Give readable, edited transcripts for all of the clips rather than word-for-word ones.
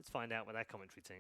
Let's find out with that commentary team.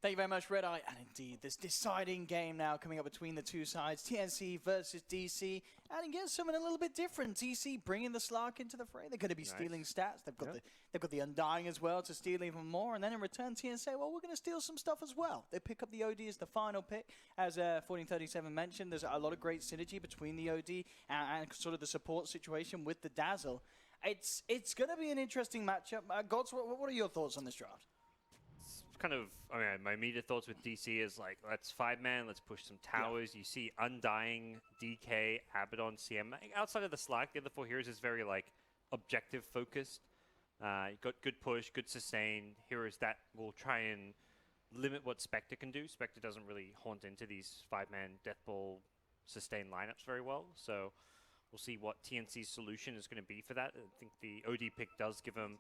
Thank you very much, Red Eye. And indeed, this deciding game now coming up between the two sides. TNC versus DC. And again, something a little bit different. DC bringing the Slark into the fray. They're going to be stealing stats. They've got the Undying as well to steal even more. And then in return, TNC say, well, we're going to steal some stuff as well. They pick up the OD as the final pick. As 1437 mentioned, there's a lot of great synergy between the OD and sort of the support situation with the Dazzle. It's going to be an interesting matchup. Gods, what are your thoughts on this draft? Kind of, I mean, my immediate thoughts with DC is like, let's 5-man, let's push some towers. You see Undying, DK, Abaddon, CM. Outside of the Slack, the other 4 heroes is very like objective focused. You got good push, good sustain, heroes that will try and limit what Spectre can do. Spectre doesn't really haunt into these 5-man Deathball sustain lineups very well. So we'll see what TNC's solution is going to be for that. I think the OD pick does give him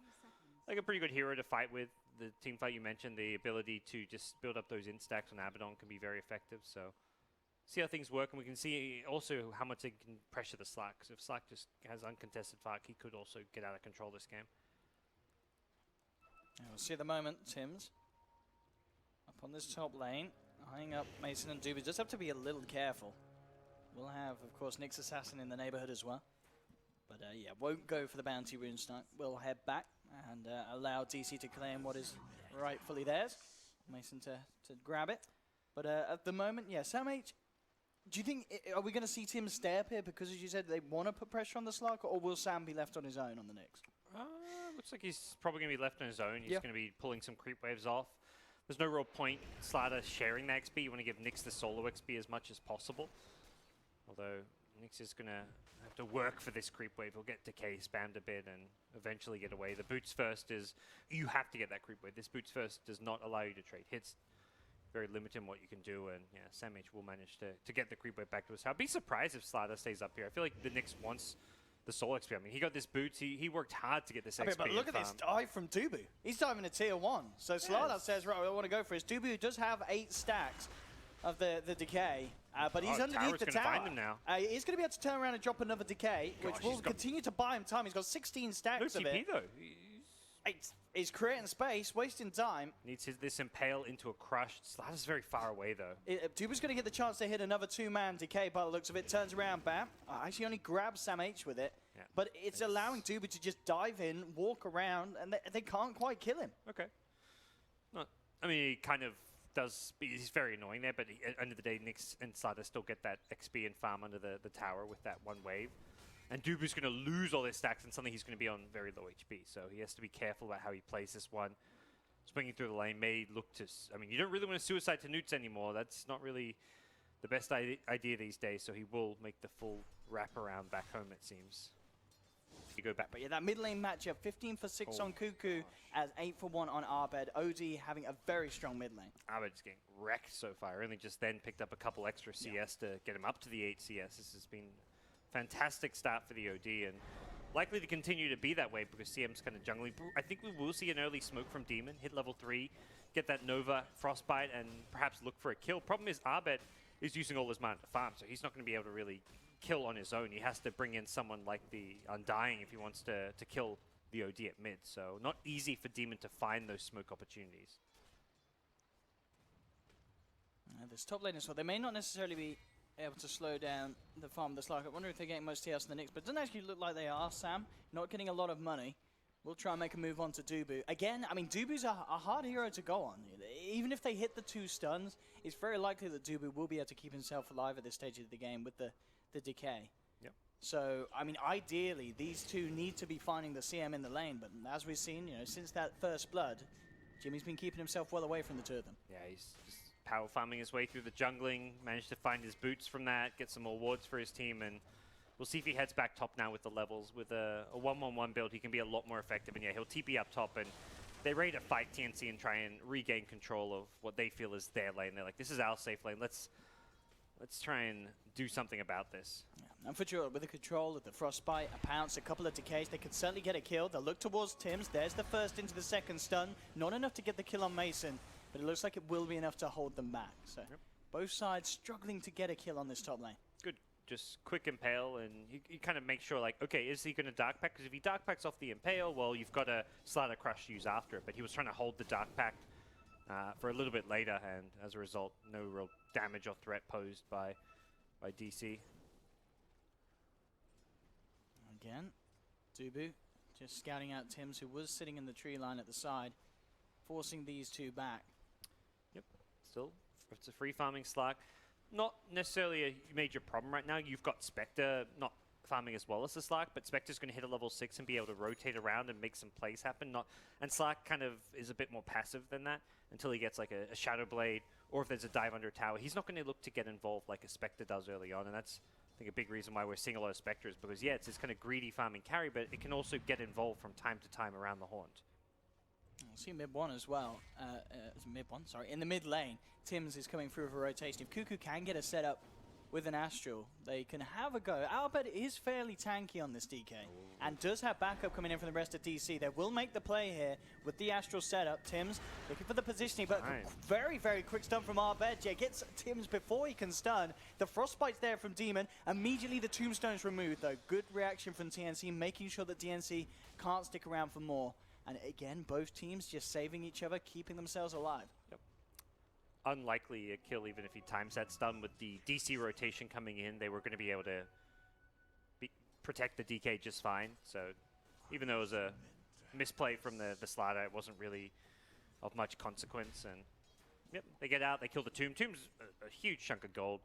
like a pretty good hero to fight with. The team fight you mentioned, the ability to just build up those instacks on Abaddon can be very effective. So see how things work, and we can see also how much they can pressure the Slack. Because if Slack just has uncontested fight, he could also get out of control this game. And we'll see at the moment, Tim's up on this top lane, eyeing up Mason and Doobie. Just have to be a little careful. We'll have, of course, Nyx Assassin in the neighborhood as well. But yeah, won't go for the bounty rune snipe. We'll head back and allow DC to claim what is rightfully theirs. Mason to grab it. But at the moment, yeah, Sam H, do you think, are we going to see Tim stay up here because, as you said, they want to put pressure on the Slark, or will Sam be left on his own on the Nyx? Looks like he's probably going to be left on his own. He's going to be pulling some creep waves off. There's no real point Slider sharing the XP. You want to give Nyx the solo XP as much as possible. Although Nyx is going to have to work for this creep wave. He'll get decay spammed a bit and eventually get away. The boots first is, you have to get that creep wave. This boots first does not allow you to trade hits. Very limited in what you can do, and yeah, Sam H will manage to get the creep wave back to his house. I'd be surprised if Slider stays up here. I feel like the Nyx wants the soul XP. I mean, he got this boots. He worked hard to get this XP. But look at this dive from Dubu. He's diving to tier 1. So Slider says, right, I want to go for this. Dubu does have 8 stacks of the decay, but he's underneath the tower. Find him now. He's going to be able to turn around and drop another decay, which will continue to buy him time. He's got 16 stacks of it. Though. He's creating space, wasting time. Needs this impale into a crush. Slider's very far away, though. Duba's going to get the chance to hit another 2-man decay by the looks of it. Turns around, bam. Actually only grabs Sam H with it. Yeah. But it's allowing Duba to just dive in, walk around, and they can't quite kill him. Okay. I mean, he kind of does. He's very annoying there, but at the end of the day, Nyx and Slider still get that XP and farm under the tower with that one wave. And Dubu's going to lose all his stacks, and suddenly he's going to be on very low HP. So he has to be careful about how he plays this one. Swinging through the lane may look to... I mean, you don't really want to suicide to Newts anymore. That's not really the best idea these days. So he will make the full wraparound back home, it seems. You go back. But yeah, that mid lane matchup, 15 for 6 on Cuckoo, as 8 for 1 on Arbed. OD having a very strong mid lane. Arbed's getting wrecked so far. Only just then picked up a couple extra CS to get him up to the 8 CS. This has been... fantastic start for the OD, and likely to continue to be that way because CM's kind of jungling. I think we will see an early smoke from Demon, hit level 3, get that Nova Frostbite, and perhaps look for a kill. Problem is, Arbed is using all his mana to farm, so he's not going to be able to really kill on his own. He has to bring in someone like the Undying if he wants to kill the OD at mid, so not easy for Demon to find those smoke opportunities. This top lane as well, they may not necessarily be able to slow down the farm of the Slark. I wonder if they're getting most TS on the Nyx, but it doesn't actually look like they are, Sam. Not getting a lot of money. We'll try and make a move on to Dubu. Again, I mean, Dubu's a hard hero to go on. Even if they hit the 2 stuns, it's very likely that Dubu will be able to keep himself alive at this stage of the game with the decay. Yep. So, I mean, ideally, these two need to be finding the CM in the lane, but as we've seen, you know, since that first blood, Jimmy's been keeping himself well away from the 2 of them. Yeah, he's just power farming his way through the jungling, managed to find his boots from that, get some more wards for his team, and we'll see if he heads back top now with the levels. With a 1-1-1 build, he can be a lot more effective, and yeah, he'll TP up top, and they're ready to fight TNC and try and regain control of what they feel is their lane. They're like, this is our safe lane, let's try and do something about this. Yeah. And for sure, with the control of the Frostbite, a pounce, a couple of decays, they can certainly get a kill. They'll look towards Tim's. There's the first into the second stun. Not enough to get the kill on Mason, but it looks like it will be enough to hold them back. So both sides struggling to get a kill on this top lane. Good just quick impale, and you kind of make sure, like, okay, is he going to Dark Pact? Because if he Dark Pacts off the impale, well, you've got a Slider Crush to use after it. But he was trying to hold the Dark Pact for a little bit later, and as a result, no real damage or threat posed by DC. Again, Dubu just scouting out Tims, who was sitting in the tree line at the side, forcing these two back. Yep, still, it's a free farming Slark. Not necessarily a major problem right now. You've got Spectre not farming as well as the Slark, but Spectre's going to hit a level 6 and be able to rotate around and make some plays happen. And Slark kind of is a bit more passive than that until he gets like a Shadow Blade, or if there's a dive under a tower. He's not going to look to get involved like a Spectre does early on, and that's, I think, a big reason why we're seeing a lot of Spectres, because, yeah, it's this kind of greedy farming carry, but it can also get involved from time to time around the Haunt. We'll see mid one as well. Mid one, sorry. In the mid lane, Tims is coming through with a rotation. If Cuckoo can get a setup with an Astral, they can have a go. Albert is fairly tanky on this DK and does have backup coming in from the rest of DC. They will make the play here with the Astral setup. Tims looking for the positioning, but very, very quick stun from Arbed. Yeah, gets Tims before he can stun. The Frostbite's there from Demon. Immediately the Tombstone's removed, though. Good reaction from TNC, making sure that DNC can't stick around for more. And again, both teams just saving each other, keeping themselves alive. Yep. Unlikely a kill, even if he times that stun. With the DC rotation coming in, they were going to be able to protect the DK just fine. So even though it was a misplay from the Slider, it wasn't really of much consequence. And yep, they get out, they kill the Tomb. Tomb's a huge chunk of gold,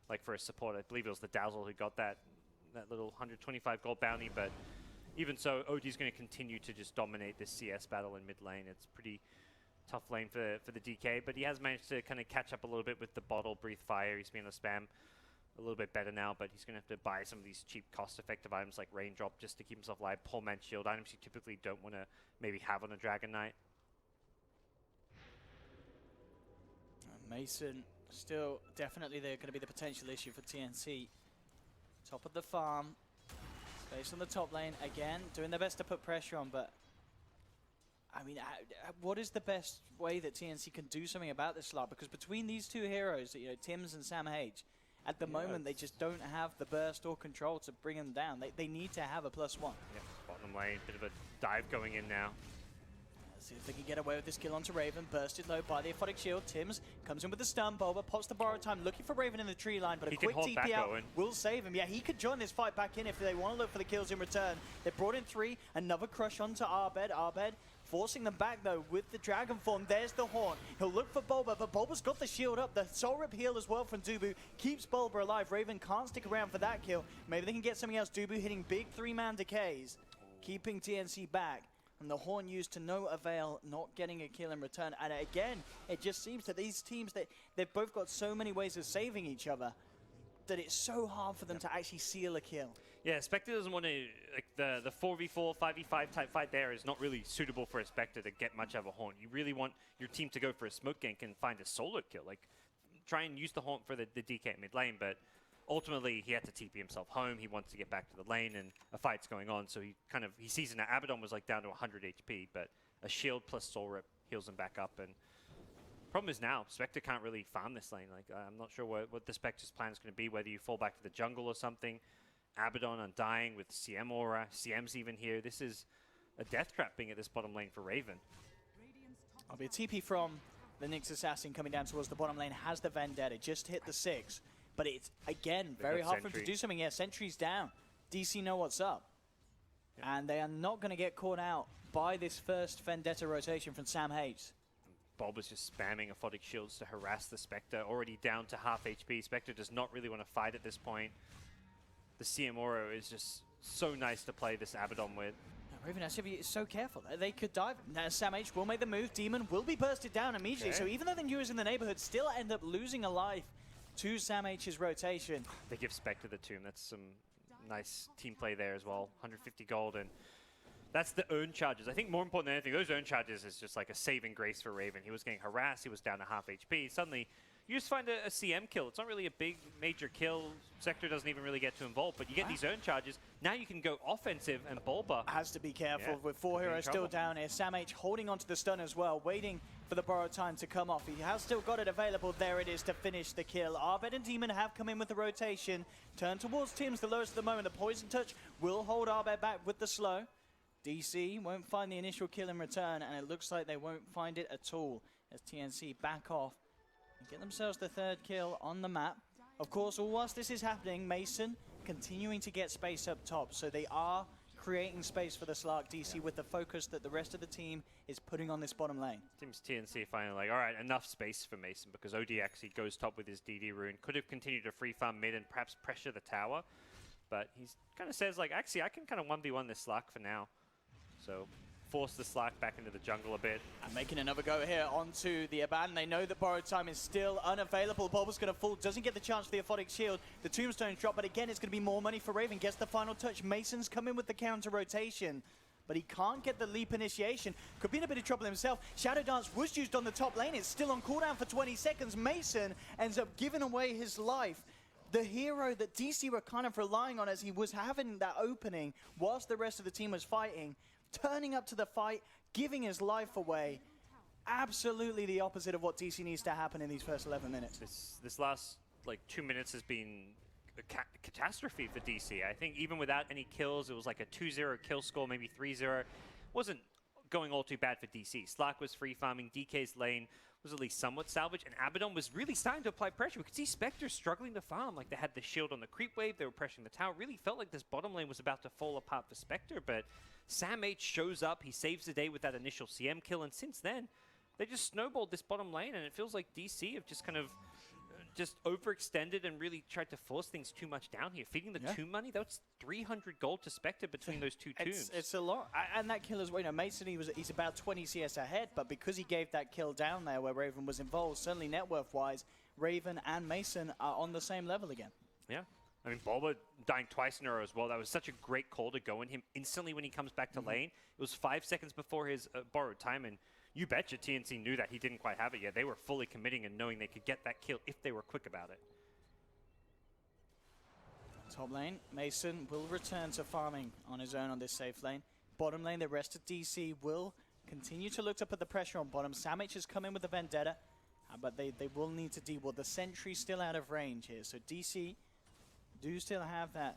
like for a support. I believe it was the Dazzle who got that little 125 gold bounty, but even so, OD's going to continue to just dominate this CS battle in mid lane. It's pretty tough lane for the DK, but he has managed to kind of catch up a little bit with the bottle, breathe fire. He's been able to spam a little bit better now, but he's going to have to buy some of these cheap cost-effective items like Raindrop just to keep himself alive. Pull Man Shield, items you typically don't want to maybe have on a Dragon Knight. Mason, still definitely they're going to be the potential issue for TNC. Top of the farm. Based on the top lane, again, doing their best to put pressure on, but I mean, what is the best way that TNC can do something about this slot? Because between these two heroes, you know, Tims and Sam H, at the moment, they just don't have the burst or control to bring them down. They need to have a +1. Yep, bottom lane, bit of a dive going in now. See if they can get away with this kill onto Raven. Bursted low by the Aphotic Shield. Tims comes in with the stun. Bulba pops the borrowed time, looking for Raven in the tree line, but a quick TP out will save him. Yeah, he could join this fight back in if they want to look for the kills in return. They brought in 3. Another crush onto Arbed. Arbed forcing them back, though, with the Dragon Form. There's the Haunt. He'll look for Bulba, but Bulba's got the shield up. The Soul Rip heal as well from Dubu keeps Bulba alive. Raven can't stick around for that kill. Maybe they can get something else. Dubu hitting big 3-man decays, keeping TNC back. And the Horn used to no avail, not getting a kill in return. And again, it just seems that these teams, they've both got so many ways of saving each other that it's so hard for them to actually seal a kill. Yeah, Spectre doesn't want to, like the 4v4, 5v5 type fight there is not really suitable for a Spectre to get much of a Haunt. You really want your team to go for a smoke gank and find a solo kill. Like, try and use the Haunt for the DK mid lane, but ultimately, he had to TP himself home. He wants to get back to the lane, and a fight's going on. So he sees that Abaddon was like down to 100 HP, but a shield plus Soul Rip heals him back up. And problem is now, Spectre can't really farm this lane. Like, I'm not sure what the Spectre's plan is going to be, whether you fall back to the jungle or something. Abaddon undying with CM aura. CM's even here. This is a death trap being at this bottom lane for Raven. I'll be a TP from the Nyx Assassin coming down towards the bottom lane. Has the Vendetta. Just hit the 6. But it's, again, very hard for him to do something. Yeah, Sentry's down. DC know what's up. Yep. And they are not going to get caught out by this first Vendetta rotation from Sam Hayes. Bob is just spamming Aphotic Shields to harass the Spectre. Already down to half HP. Spectre does not really want to fight at this point. The CM Oro is just so nice to play this Abaddon with. Raven has to be so careful. They could dive. Now Sam H will make the move. Demon will be bursted down immediately. Okay. So even though the Newers in the neighborhood still end up losing a life to Sam H's rotation. They give Spectre the tomb. That's some nice team play there as well. 150 gold, and that's the earn charges. I think more important than anything, those earn charges is just like a saving grace for Raven. He was getting harassed. He was down to half HP. Suddenly, you just find a CM kill. It's not really a big, major kill. Sector doesn't even really get too involved, but you get these earn charges. Now you can go offensive, and Bulba has to be careful with 4 heroes still down here. Sam H holding onto the stun as well, waiting for the borrowed time to come off. He has still got it available. There it is to finish the kill. Arbed and Demon have come in with the rotation. Turn towards Tim's, the lowest at the moment. The Poison Touch will hold Arbed back with the slow. DC won't find the initial kill in return, and it looks like they won't find it at all as TNC back off and get themselves the third kill on the map. Of course, all whilst this is happening, Mason continuing to get space up top, so they are creating space for the Slark DC with the focus that the rest of the team is putting on this bottom lane. Seems TNC finally like, all right, enough space for Mason, because OD actually goes top with his DD rune. Could have continued to free farm mid and perhaps pressure the tower, but he kind of says like, actually, I can kind of 1v1 this Slark for now. So force the Slark back into the jungle a bit. And making another go here onto the Abaddon. They know that borrowed time is still unavailable. Bob is going to fall, doesn't get the chance for the Aphotic Shield. The Tombstone's drop, but again, it's going to be more money for Raven. Gets the final touch. Mason's come in with the counter rotation, but he can't get the leap initiation. Could be in a bit of trouble himself. Shadow Dance was used on the top lane. It's still on cooldown for 20 seconds. Mason ends up giving away his life. The hero that DC were kind of relying on as he was having that opening whilst the rest of the team was fighting, turning up to the fight, giving his life away. Absolutely the opposite of what DC needs to happen in these first 11 minutes. This last like 2 minutes has been a catastrophe for DC. I think even without any kills, it was like a 2-0 kill score, maybe 3-0. Wasn't going all too bad for DC. Slark was free farming, DK's lane was at least somewhat salvaged, and Abaddon was really starting to apply pressure. We could see Spectre struggling to farm. Like, they had the shield on the creep wave, they were pressuring the tower. Really felt like this bottom lane was about to fall apart for Spectre, but Sam H shows up, he saves the day with that initial CM kill, and since then, they just snowballed this bottom lane, and it feels like DC have just kind of just overextended and really tried to force things too much down here. Feeding the tomb money, that's 300 gold to Spectre between those two tombs. It's a lot. And that kill as well, you know, Mason, he's about 20 CS ahead, but because he gave that kill down there where Raven was involved, certainly net worth-wise, Raven and Mason are on the same level again. Yeah. I mean, Bulba dying twice in a row as well. That was such a great call to go in him instantly when he comes back to lane. It was 5 seconds before his borrowed time, and you betcha TNC knew that he didn't quite have it yet. They were fully committing and knowing they could get that kill if they were quick about it. Top lane, Mason will return to farming on his own on this safe lane. Bottom lane, the rest of DC will continue to look to put the pressure on bottom. Samich has come in with the Vendetta, but they will need to deal with the Sentry's still out of range here. So DC do still have that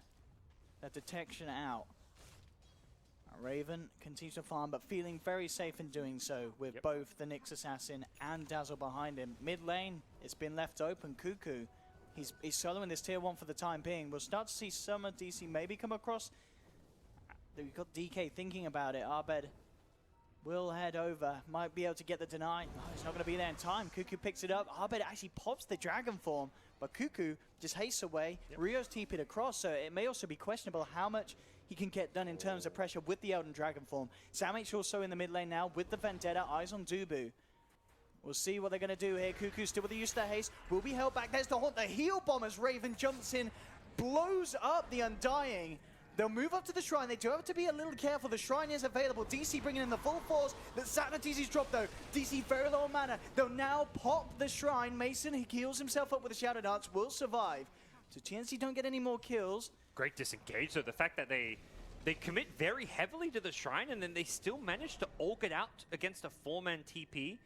detection out. Raven continues to farm, but feeling very safe in doing so with both the Nyx Assassin and Dazzle behind him. Mid lane, it's been left open. Cuckoo, he's soloing this tier 1 for the time being. We'll start to see some of DC maybe come across. We've got DK thinking about it. Arbed will head over, might be able to get the deny. Oh, he's not going to be there in time. Cuckoo picks it up. Arbed actually pops the dragon form, but Cuckoo just hastes away. Rio's TP'd across, so it may also be questionable how much he can get done in terms of pressure with the Elden Dragon form. Samich also in the mid lane now with the Vendetta, eyes on Dubu. We'll see what they're going to do here. Cuckoo still with the use of the haste, will be held back. There's the haunt, the heal bomb as Raven jumps in, blows up the Undying. They'll move up to the shrine. They do have to be a little careful. The shrine is available. DC bringing in the full force. That sat on DC's drop though. DC very low on mana. They'll now pop the shrine. Mason, he heals himself up with a Shadow Dance, will survive. So TNC don't get any more kills. Great disengage. So the fact that they commit very heavily to the shrine and then they still manage to ult it out against a 4-man TP.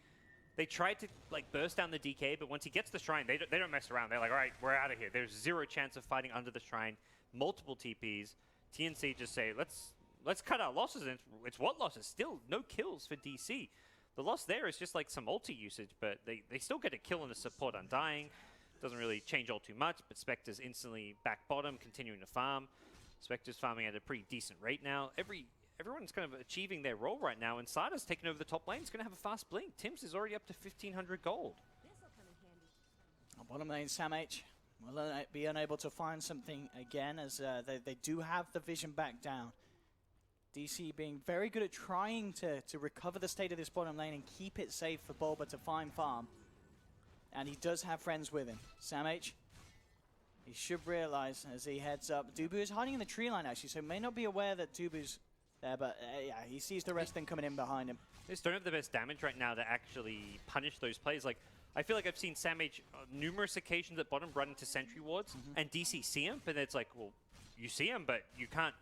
They tried to like burst down the DK, but once he gets the shrine, they don't mess around. They're like, all right, we're out of here. There's zero chance of fighting under the shrine. Multiple TPs. TNC just say, let's cut our losses. And it's what losses? Still no kills for DC. The loss there is just like some ulti usage, but they still get a kill on the support Undying. Doesn't really change all too much, but Spectre's instantly back bottom, continuing to farm. Spectre's farming at a pretty decent rate now. Everyone's kind of achieving their role right now, and Sada's taking over the top lane. He's going to have a fast blink. Tim's is already up to 1,500 gold. Bottom lane, Sam H will be unable to find something again as they do have the vision back down. DC being very good at trying to recover the state of this bottom lane and keep it safe for Bulba to find farm. And he does have friends with him. Sam H, he should realize as he heads up. Dubu is hiding in the tree line actually, so may not be aware that Dubu's there, but yeah, he sees the rest then coming in behind him. They just don't have the best damage right now to actually punish those plays. Like, I feel like I've seen Sam H numerous occasions at bottom run into sentry wards, and DC see him, but it's like, well, you see him, but you can't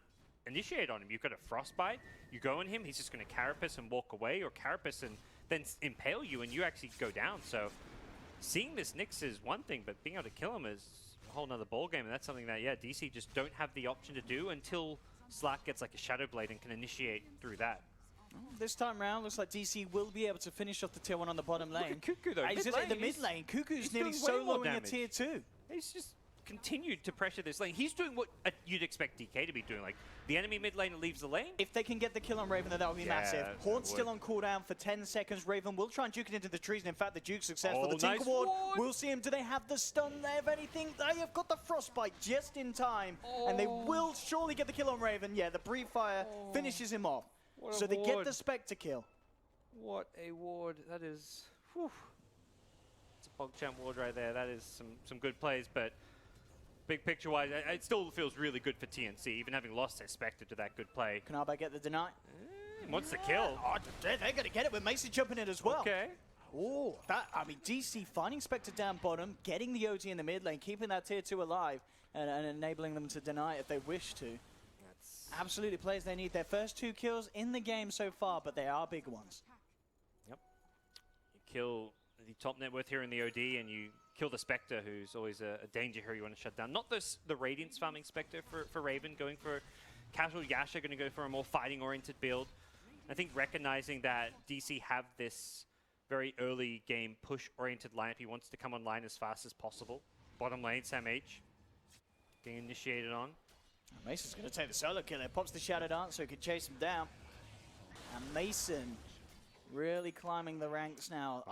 initiate on him. You've got a frostbite, you go on him, he's just going to carapace and walk away, or carapace and then impale you and you actually go down. So seeing this Nyx is one thing, but being able to kill him is a whole nother ballgame. And that's something that, yeah, DC just don't have the option to do until Slack gets like a Shadow Blade and can initiate through that. This time round, looks like DC will be able to finish off the tier 1 on the bottom lane. Look at Cuckoo though, He's in the mid lane. Cuckoo's nearly soloing a tier 2. He's just continued to pressure this lane. He's doing what you'd expect DK to be doing. Like, the enemy mid laner leaves the lane. If they can get the kill on Raven, then that would be massive. Horn's still on cooldown for 10 seconds. Raven will try and juke it into the trees, and in fact, the juke's successful. The Tinker Ward, we'll see him. Do they have the stun there? If anything, they have got the Frostbite just in time, and they will surely get the kill on Raven. Yeah, the Brief Fire finishes him off. So they get the Spectre kill. What a ward. That is... Whew. It's a PogChamp ward right there. That is some good plays, but big picture-wise, it still feels really good for TNC, even having lost their Spectre to that good play. Can Arba get the deny? Wants the kill. Oh, they're going to get it with Mason jumping in as well. Okay. Oh, I mean, DC finding Spectre down bottom, getting the OT in the mid lane, keeping that tier 2 alive, and enabling them to deny if they wish to. Absolutely plays they need. Their first 2 kills in the game so far, but they are big ones. Yep. You kill the top net worth here in the OD, and you kill the Spectre, who's always a danger here you want to shut down. Not the Radiance farming Spectre for Raven, going for casual Yasha, going to go for a more fighting-oriented build. I think recognizing that DC have this very early game push-oriented lineup, he wants to come online as fast as possible. Bottom lane, Sam H. Getting initiated on. Mason's going to take the solo kill. Pops the Shadow Dance so he can chase him down. And Mason really climbing the ranks now.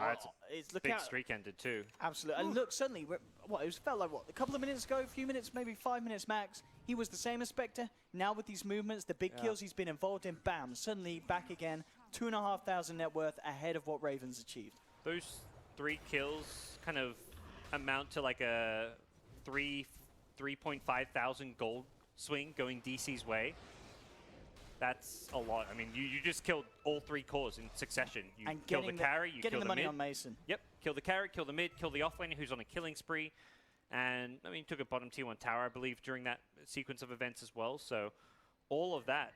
It's big streak ended too. Absolutely. And look, suddenly, it felt like, a couple of minutes ago, a few minutes, maybe 5 minutes max, he was the same as Spectre. Now with these movements, the big kills he's been involved in, bam, suddenly back again, 2,500 net worth ahead of what Raven's achieved. Those 3 kills kind of amount to like a 3.5 thousand gold swing going DC's way. That's a lot. I mean, you just killed all 3 cores in succession. You kill the carry, you kill the money mid. On Mason. Yep, kill the carry, kill the mid, kill the offlaner who's on a killing spree. And, I mean, took a bottom tier 1 tower, I believe, during that sequence of events as well. So all of that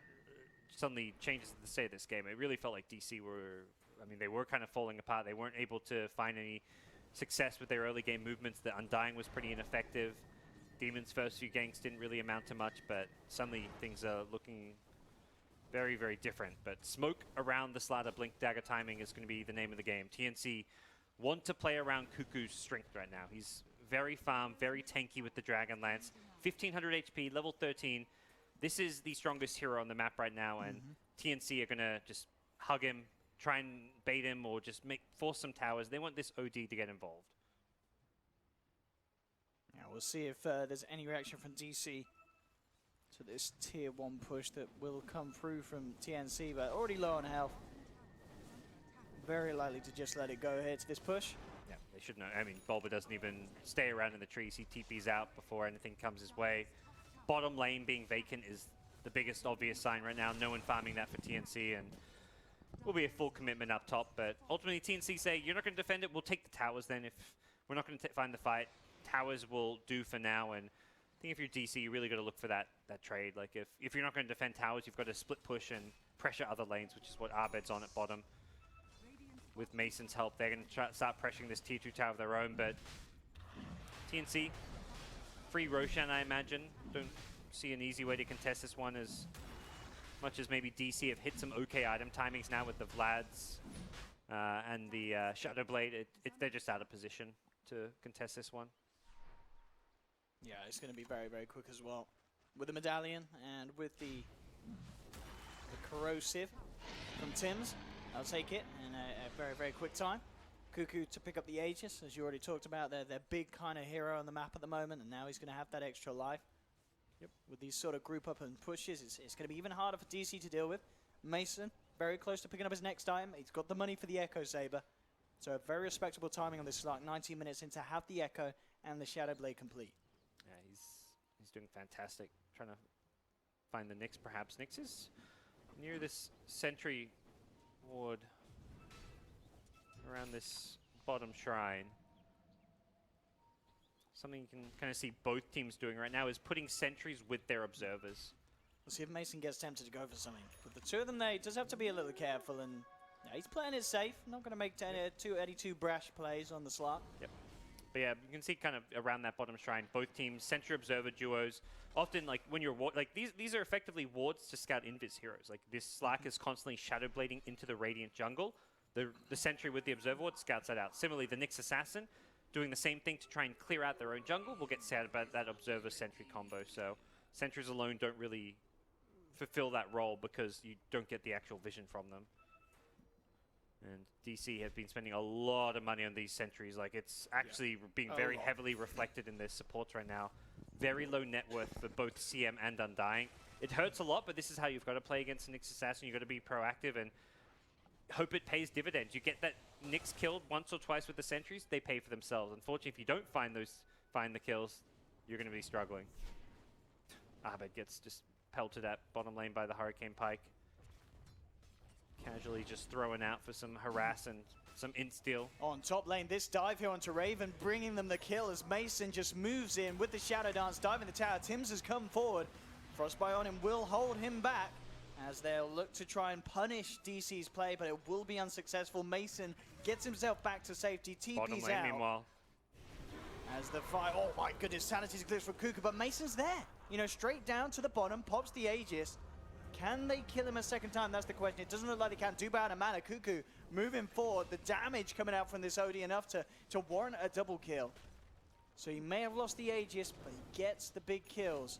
suddenly changes the state of this game. It really felt like DC were, I mean, they were kind of falling apart. They weren't able to find any success with their early game movements. The Undying was pretty ineffective. Demon's first few ganks didn't really amount to much, but suddenly things are looking very, very different. But smoke around the Slatter, blink dagger timing is going to be the name of the game. TNC want to play around Cuckoo's strength right now. He's very farm, very tanky with the Dragon Lance. 1500 HP, level 13. This is the strongest hero on the map right now, and TNC are going to just hug him, try and bait him, or just force some towers. They want this OD to get involved. Yeah, we'll see if there's any reaction from DC to this tier 1 push that will come through from TNC, but already low on health. Very likely to just let it go here to this push. Yeah, they should know. I mean, Bulba doesn't even stay around in the trees. He TPs out before anything comes his way. Bottom lane being vacant is the biggest obvious sign right now. No one farming that for TNC, and will be a full commitment up top. But ultimately, TNC say, you're not going to defend it. We'll take the towers then. If we're not going to find the fight, towers will do for now. And I think if you're DC, you really got to look for that trade. Like if you're not going to defend towers, you've got to split push and pressure other lanes, which is what Arbed's on at bottom. With Mason's help, they're going to start pressuring this tier 2 tower of their own. But TNC, free Roshan, I imagine. Don't see an easy way to contest this one as much as maybe DC have hit some okay item timings now with the Vlads and the Shadow Blade. They're just out of position to contest this one. Yeah, it's going to be very, very quick as well. With the Medallion and with the Corrosive from Tim's, I'll take it in a very, very quick time. Cuckoo to pick up the Aegis, as you already talked about. They're big kind of hero on the map at the moment, and now he's going to have that extra life. Yep. With these sort of group up and pushes, it's going to be even harder for DC to deal with. Mason, very close to picking up his next item. He's got the money for the Echo Saber. So a very respectable timing on this slot. 19 minutes in to have the Echo and the Shadow Blade complete. Yeah, he's doing fantastic. Trying to find the Nyx, perhaps. Nyx is near this sentry ward around this bottom shrine. Something you can kind of see both teams doing right now is putting sentries with their observers. We'll see if Mason gets tempted to go for something. With the 2 of them there, he does have to be a little careful, and Yeah, he's playing it safe. Not going to make any too brash plays on the slot. Yep. But yeah, you can see kind of around that bottom shrine, both teams, Sentry Observer duos. Often, like when you're like these are effectively wards to scout invis heroes. Like this Slack is constantly shadow blading into the Radiant jungle. The Sentry with the Observer ward scouts that out. Similarly, the Nyx Assassin doing the same thing to try and clear out their own jungle will get sad about that Observer Sentry combo. So Sentries alone don't really fulfill that role because you don't get the actual vision from them. And DC have been spending a lot of money on these sentries. Like, it's actually being very heavily reflected in their supports right now. Very low net worth for both CM and Undying. It hurts a lot, but this is how you've got to play against Nyx Assassin. You've got to be proactive and hope it pays dividends. You get that Nyx killed once or twice with the sentries, they pay for themselves. Unfortunately, if you don't find the kills, you're going to be struggling. Abed gets just pelted at bottom lane by the Hurricane Pike. Casually just throwing out for some harass and some insta-steal. On top lane, this dive here onto Raven, bringing them the kill as Mason just moves in with the Shadow Dance, diving the tower. Tims has come forward. Frostbite on him will hold him back as they'll look to try and punish DC's play, but it will be unsuccessful. Mason gets himself back to safety, Bottom TP's lane, out. meanwhile. As the fight, oh my goodness, Sanity's eclipse for Kuku, but Mason's there. You know, straight down to the bottom, pops the Aegis. Can they kill him a second time? That's the question. It doesn't look like they can. Do bad mana. Kuku moving forward. The damage coming out from this OD enough to warrant a double kill. So he may have lost the Aegis, but he gets the big kills.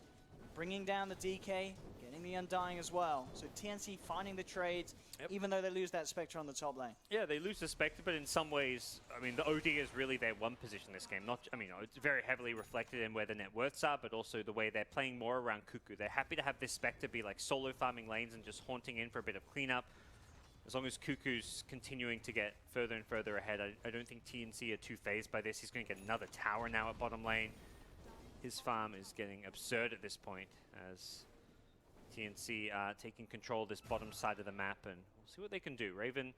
Bringing down the DK, getting the Undying as well. So TNC finding the trades, even though they lose that Spectre on the top lane. Yeah, they lose the Spectre, but in some ways, I mean, the OD is really their one position this game. Not, I mean, it's very heavily reflected in where the net worths are, but also the way they're playing more around Cuckoo. They're happy to have this Spectre be like solo farming lanes and just haunting in for a bit of cleanup. As long as Cuckoo's continuing to get further and further ahead, I don't think TNC are too phased by this. He's going to get another tower now at bottom lane. His farm is getting absurd at this point as TNC are taking control of this bottom side of the map, and we'll see what they can do. Raven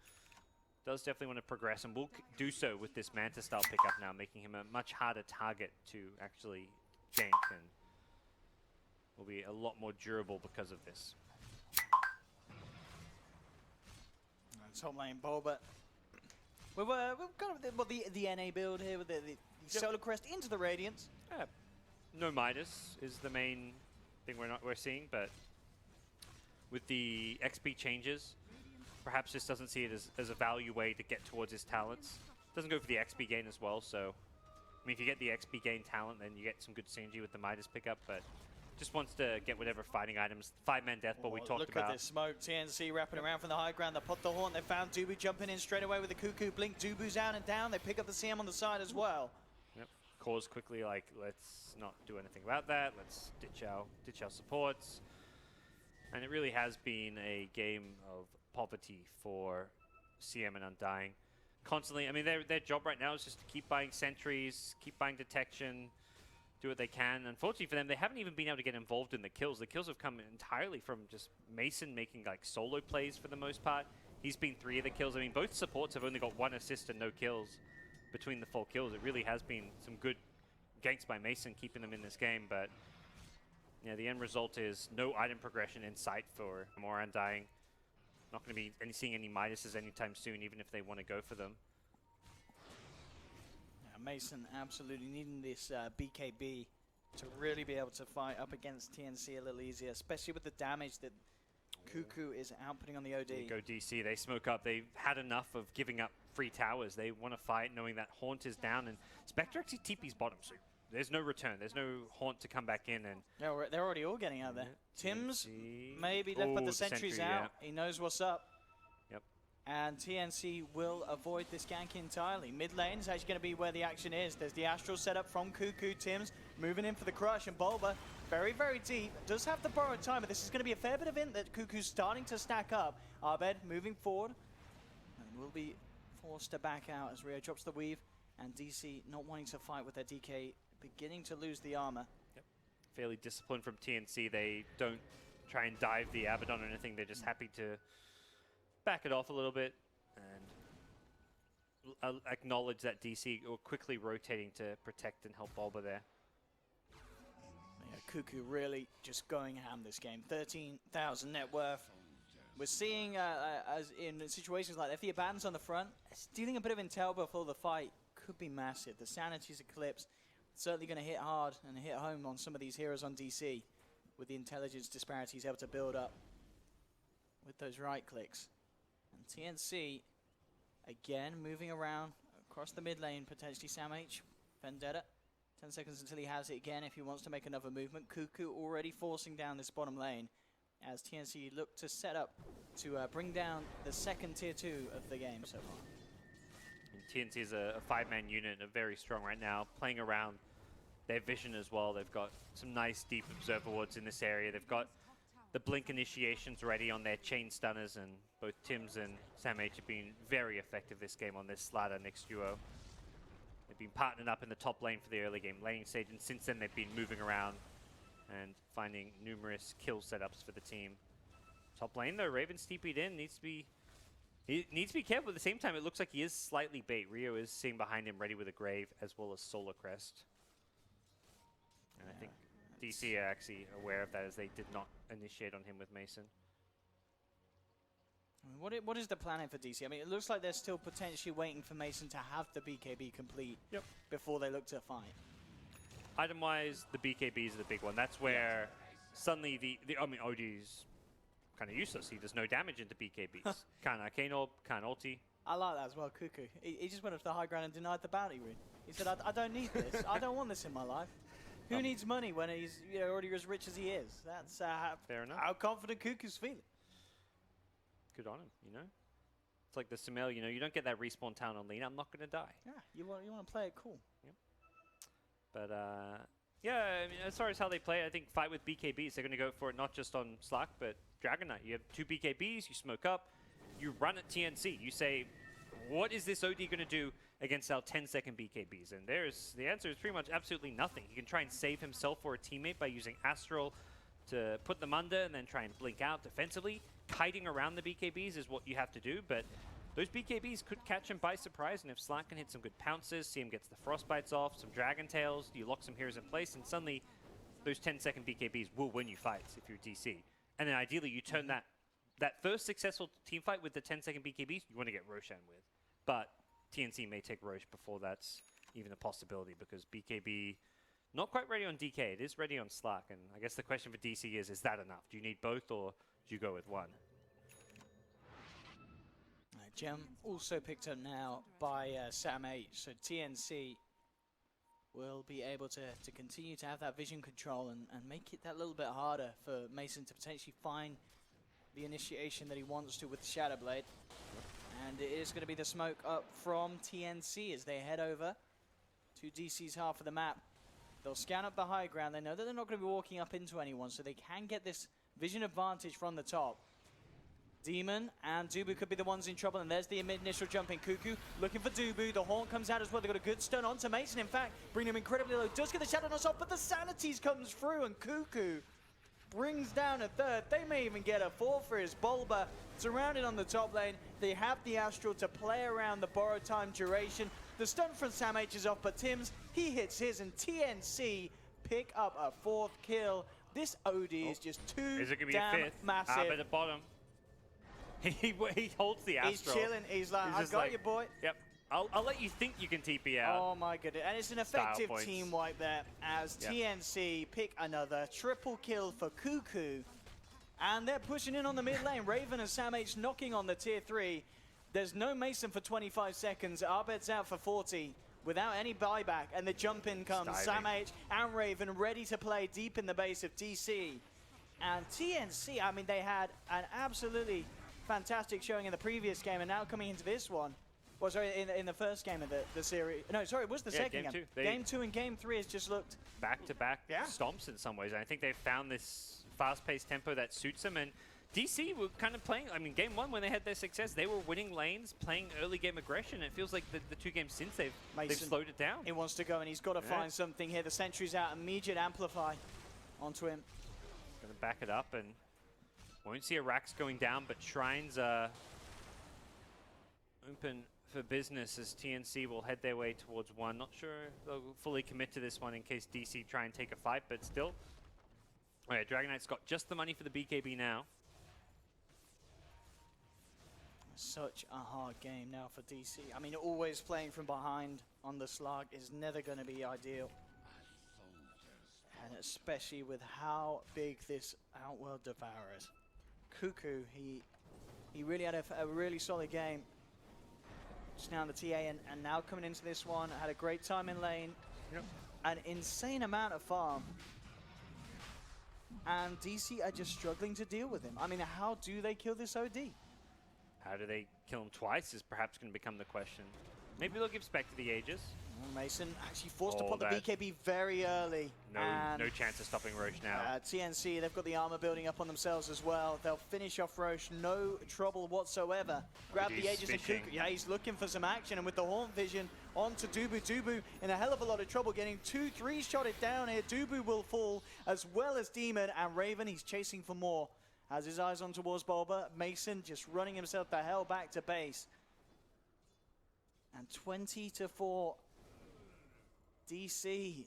does definitely want to progress and will do so with this Manta style pickup now, making him a much harder target to actually gank, and will be a lot more durable because of this. Top lane ball, but we've got the NA build here with the Solar Crest into the Radiance. Yeah. No Midas is the main thing we're seeing, but with the XP changes, perhaps this doesn't see it as a value way to get towards his talents. Doesn't go for the XP gain as well, so I mean, if you get the XP gain talent, then you get some good synergy with the Midas pickup, but just wants to get whatever fighting items. 5-man death ball we talked about. Look at this smoke. TNC wrapping around from the high ground. They put the Haunt. They found Dubu jumping in straight away with the Cuckoo Blink. Dubu's out and down. They pick up the CM on the side as well. Yep. Cause quickly, like, let's not do anything about that. Let's ditch our supports. And it really has been a game of poverty for CM and Undying. Constantly, I mean, their job right now is just to keep buying sentries, keep buying detection, do what they can. Unfortunately for them, they haven't even been able to get involved in the kills. The kills have come entirely from just Mason making like solo plays for the most part. He's been 3 of the kills. I mean, both supports have only got 1 assist and no kills between the 4 kills. It really has been some good ganks by Mason keeping them in this game, but yeah, the end result is no item progression in sight for more Undying. Not going to be seeing any Midases anytime soon, even if they want to go for them. Mason absolutely needing this BKB to really be able to fight up against TNC a little easier, especially with the damage that Cuckoo is outputting on the OD. There you go DC, they smoke up. They've had enough of giving up free towers. They want to fight knowing that Haunt is down, and Spectre actually TP's bottom, so there's no return. There's no Haunt to come back in. And no, they're already all getting out there. Tims TNC. maybe left, but the sentry, sentry's out. Yeah. He knows what's up. Yep. And TNC will avoid this gank entirely. Mid lane is actually going to be where the action is. There's the Astral setup from Cuckoo. Tims moving in for the crush, and Bulba very, very deep. Does have the borrowed time, but this is going to be a fair bit of int that Cuckoo's starting to stack up. Abed moving forward and will be forced to back out as Rio drops the weave, and DC not wanting to fight with their DK, beginning to lose the armor. Yep. Fairly disciplined from TNC. They don't try and dive the Abaddon or anything. They're just happy to back it off a little bit and acknowledge that DC are quickly rotating to protect and help Bulba there. Yeah, Cuckoo really just going ham this game. 13,000 net worth. We're seeing, as in situations like that, if the abandon's on the front, stealing a bit of intel before the fight could be massive. The sanity's eclipse, certainly going to hit hard and hit home on some of these heroes on DC with the intelligence disparities able to build up with those right clicks. And TNC, again, moving around across the mid lane, potentially Sam H, Vendetta. 10 seconds until he has it again if he wants to make another movement. Cuckoo already forcing down this bottom lane as TNC look to set up to bring down the second tier 2 of the game so far. And TNC is a 5-man unit and very strong right now, playing around their vision as well. They've got some nice deep observer wards in this area. They've got the blink initiations ready on their chain stunners, and both Tims and Sam H have been very effective this game on this Slatter next duo. They've been partnered up in the top lane for the early game laning stage, and since then they've been moving around and finding numerous kill setups for the team. Top lane though, Raven's TP'd in, needs to be careful. At the same time, it looks like he is slightly bait. Rio is sitting behind him ready with a Grave as well as Solar Crest. And I think DC are actually aware of that as they did not initiate on him with Mason. What is the planning for DC? I mean, it looks like they're still potentially waiting for Mason to have the BKB complete before they look to fight. Item-wise, the BKBs are the big one. That's where suddenly I mean, OD's kind of useless. He does no damage into BKBs. Can't Arcane Orb, can't ulti. I like that as well, Cuckoo. He just went up to the high ground and denied the bounty rune. He said, I don't need this. I don't want this in my life. Who needs money when he's already as rich as he is? That's fair enough. How confident Cuckoo's feeling. Good on him, you know? It's like the Sumail, you know, you don't get that respawn town on Lena, I'm not going to die. Yeah, you want to play it cool. Yep. But, yeah, I mean, as far as how they play, I think fight with BKBs, they're going to go for it not just on Slack, but Dragon Knight. You have 2 BKBs, you smoke up, you run at TNC. You say, what is this OD going to do against our 10-second BKBs? And the answer is pretty much absolutely nothing. He can try and save himself or a teammate by using Astral to put them under and then try and blink out defensively. Kiting around the BKBs is what you have to do, but those BKBs could catch him by surprise, and if Slack can hit some good pounces, see him gets the Frostbites off, some Dragon Tails, you lock some heroes in place, and suddenly those 10-second BKBs will win you fights if you're DC. And then ideally you turn that first successful team fight with the 10-second BKBs, you want to get Roshan with. But TNC may take Roche before that's even a possibility, because BKB not quite ready on DK. It is ready on Slack, and I guess the question for DC is that enough? Do you need both, or do you go with one? Gem also picked up now by Sam H. So TNC will be able to continue to have that vision control and make it that little bit harder for Mason to potentially find the initiation that he wants to with Shadow Blade. And it is going to be the smoke up from TNC as they head over to DC's half of the map. They'll scan up the high ground. They know that they're not going to be walking up into anyone, so they can get this vision advantage from the top. Demon and Dubu could be the ones in trouble, and there's the initial jump in. Cuckoo looking for Dubu. The Haunt comes out as well. They've got a good stun onto Mason, in fact, bringing him incredibly low. Does get the Shadow Knot off, but the Sanities comes through, and Cuckoo brings down a third. They may even get a fourth for his Bulba. Surrounded on the top lane, they have the Astral to play around the borrow time duration. The stun from Sam H is off, but Tims, he hits his, and TNC pick up a 4th kill. This OD is just too damn massive. But at bottom, he holds the Astral. He's chilling. He's like, I got you, boy. Yep. I'll let you think you can TP out. Oh my goodness. And it's an effective team wipe there as TNC pick another triple kill for Cuckoo. And they're pushing in on the mid lane. Raven and Sam H knocking on the tier 3. There's no Mason for 25 seconds. Arbed's out for 40 without any buyback. And the jump in comes. Sam H and Raven ready to play deep in the base of DC. And TNC, I mean, they had an absolutely fantastic showing in the previous game, and now coming into this one. Well, sorry, in the first game of the series. No, sorry, it was the second game. Game 2 and Game 3 has just looked back-to-back stomps in some ways. And I think they've found this fast-paced tempo that suits them. And DC were kind of playing, I mean, Game 1, when they had their success, they were winning lanes, playing early game aggression. It feels like the 2 games since they've slowed it down. He wants to go, and he's got to find something here. The sentry's out, immediate amplify onto him. Going to back it up, and won't see a Rax going down, but Shrines are open for business as TNC will head their way towards 1. Not sure they'll fully commit to this one in case DC try and take a fight, but still. Oh yeah, Dragon Knight's got just the money for the BKB now. Such a hard game now for DC. I mean, always playing from behind on the slug is never going to be ideal. And especially with how big this Outworld Devourer is. Cuckoo, he really had a really solid game. Just now in the TA and now coming into this one, had a great time in lane. Yep. An insane amount of farm. And DC are just struggling to deal with him. I mean, how do they kill this OD? How do they kill him twice is perhaps going to become the question. Maybe they'll give Spectre the Aegis. Mason actually forced to Oh, put the BKB very early. No chance of stopping Roche now. TNC, they've got the armor building up on themselves as well. They'll finish off Roche, no trouble whatsoever. Grab the Aegis and Cuckoo. Yeah, he's looking for some action, and with the Haunt Vision onto Dubu. Dubu in a hell of a lot of trouble, getting 2-3 shotted down here. Dubu will fall, as well as Demon and Raven. He's chasing for more. Has his eyes on towards Bulba. Mason just running himself the hell back to base. And 20-4. DC,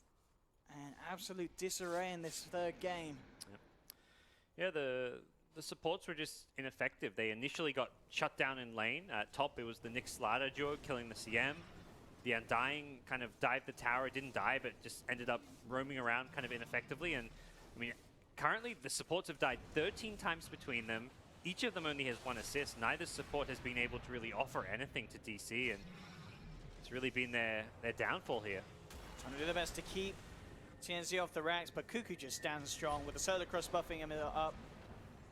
an absolute disarray in this third game. Yeah, the supports were just ineffective. They initially got shut down in lane. At top, it was the Nick Slater duo killing the CM. The Undying kind of dived the tower. It didn't die, but just ended up roaming around kind of ineffectively. And I mean, currently the supports have died 13 times between them. Each of them only has 1 assist. Neither support has been able to really offer anything to DC, and it's really been their downfall here. Trying to do their best to keep TNC off the racks, but Cuckoo just stands strong with the Solar Cross buffing him up.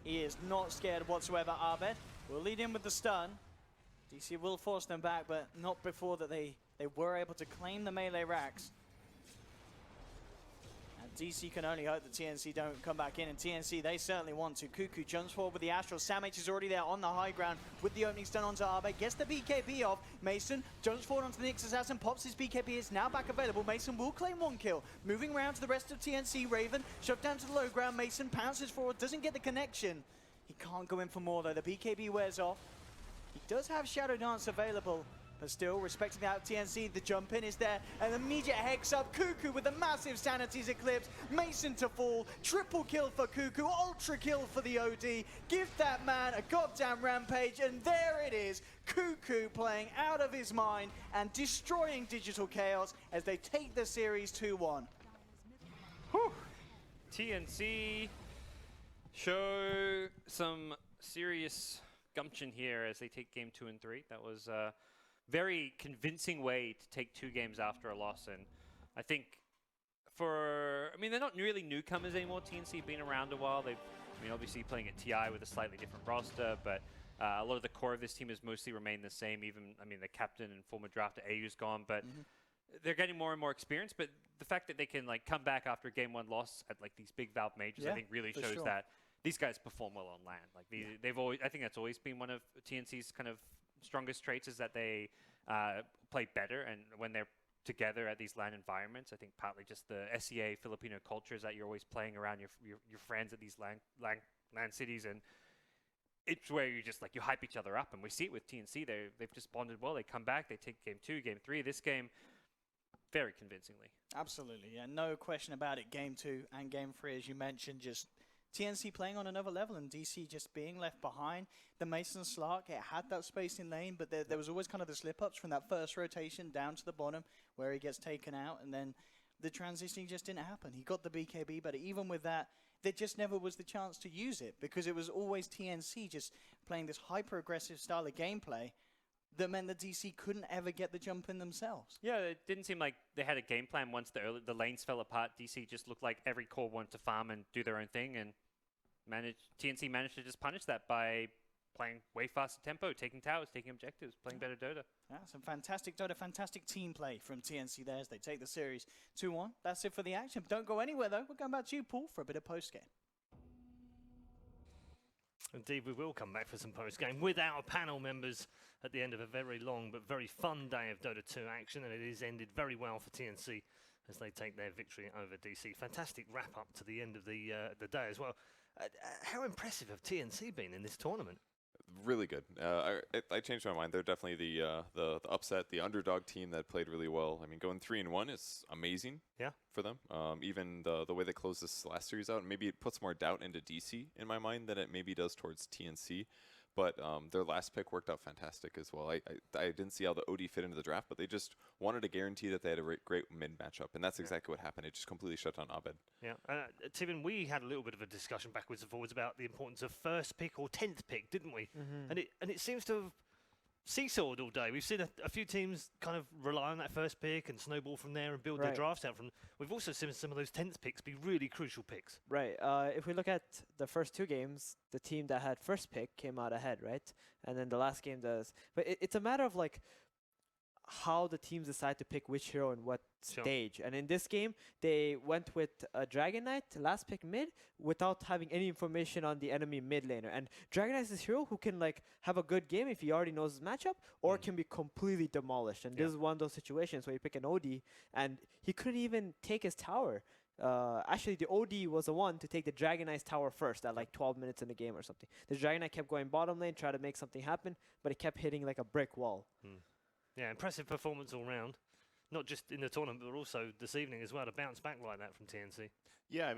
He is not scared whatsoever. Abed will lead in with the stun. DC will force them back, but not before that they were able to claim the melee racks. And DC can only hope that TNC don't come back in, and TNC, they certainly want to. Cuckoo jumps forward with the Astral. Sam H is already there on the high ground with the opening stun onto Abed. Gets the BKB off. Mason jumps forward onto the Nyx Assassin, pops his BKB. It's now back available. Mason will claim 1 kill. Moving around to the rest of TNC. Raven shoved down to the low ground. Mason pounces forward, doesn't get the connection. He can't go in for more though. The BKB wears off. He does have Shadow Dance available, but still, respecting that TNC, the jump in is there. An immediate hex up. Cuckoo with a massive Sanity's Eclipse. Mason to fall. Triple kill for Cuckoo. Ultra kill for the OD. Give that man a goddamn rampage. And there it is. Cuckoo playing out of his mind and destroying Digital Chaos as they take the series 2-1. Whew. TNC show some serious gumption here as they take game 2 and 3. That was very convincing way to take 2 games after a loss, and I think I mean, they're not really newcomers anymore. TNC have been around a while. They've, I mean, obviously playing at TI with a slightly different roster, but a lot of the core of this team has mostly remained the same. Even, I mean, the captain and former drafter AU's gone, but they're getting more and more experience. But the fact that they can like come back after a game 1 loss at like these big Valve majors, I think really shows that these guys perform well on land. Like they've always, I think that's always been one of TNC's kind of strongest traits, is that they play better, and when they're together at these LAN environments, I think partly just the SEA Filipino culture is that you're always playing around your friends at these LAN cities, and it's where you just like you hype each other up, and we see it with TNC. They've just bonded well. They come back, they take game 2, game 3. This game, very convincingly. Absolutely, yeah, no question about it. Game 2 and game 3, as you mentioned, just TNC playing on another level and DC just being left behind. The Mason Slark, it had that space in lane, but there was always kind of the slip-ups from that first rotation down to the bottom where he gets taken out, and then the transitioning just didn't happen. He got the BKB, but even with that, there just never was the chance to use it because it was always TNC just playing this hyper-aggressive style of gameplay that meant that DC couldn't ever get the jump in themselves. Yeah, it didn't seem like they had a game plan once the lanes fell apart. DC just looked like every core wanted to farm and do their own thing, and TNC managed to just punish that by playing way faster tempo, taking towers, taking objectives, playing better Dota. Yeah, some fantastic Dota, fantastic team play from TNC there as they take the series 2-1. That's it for the action. Don't go anywhere though. We're going back to you, Paul, for a bit of post-game. Indeed, we will come back for some post-game with our panel members at the end of a very long but very fun day of Dota 2 action, and it is ended very well for TNC as they take their victory over DC. Fantastic wrap-up to the end of the day as well. How impressive have TNC been in this tournament? Really good. I changed my mind. They're definitely the upset, the underdog team that played really well. I mean, going 3-1 is amazing. Yeah. For them. Even the way they closed this last series out, maybe it puts more doubt into DC in my mind than it maybe does towards TNC. but their last pick worked out fantastic as well. I didn't see how the OD fit into the draft, but they just wanted to guarantee that they had a great mid matchup, and that's exactly what happened. It just completely shut down Abed. Yeah, Tibbin, we had a little bit of a discussion backwards and forwards about the importance of first pick or 10th pick, didn't we? And it seems to have seesawed all day. We've seen a few teams kind of rely on that first pick and snowball from there and build their drafts out from. We've also seen some of those 10th picks be really crucial picks. Right. If we look at the first 2 games, the team that had first pick came out ahead, right? And then the last game does. But it's a matter of like how the teams decide to pick which hero and what stage. And in this game, they went with a Dragon Knight, last pick mid, without having any information on the enemy mid laner. And Dragon Knight is this hero who can like have a good game if he already knows his matchup, or can be completely demolished. And this is one of those situations where you pick an OD, and he couldn't even take his tower. Actually, the OD was the one to take the Dragon Knight's tower first at like 12 minutes in the game or something. The Dragon Knight kept going bottom lane, try to make something happen, but it kept hitting like a brick wall. Yeah, impressive performance all round. Not just in the tournament, but also this evening as well, to bounce back like that from TNC. Yeah,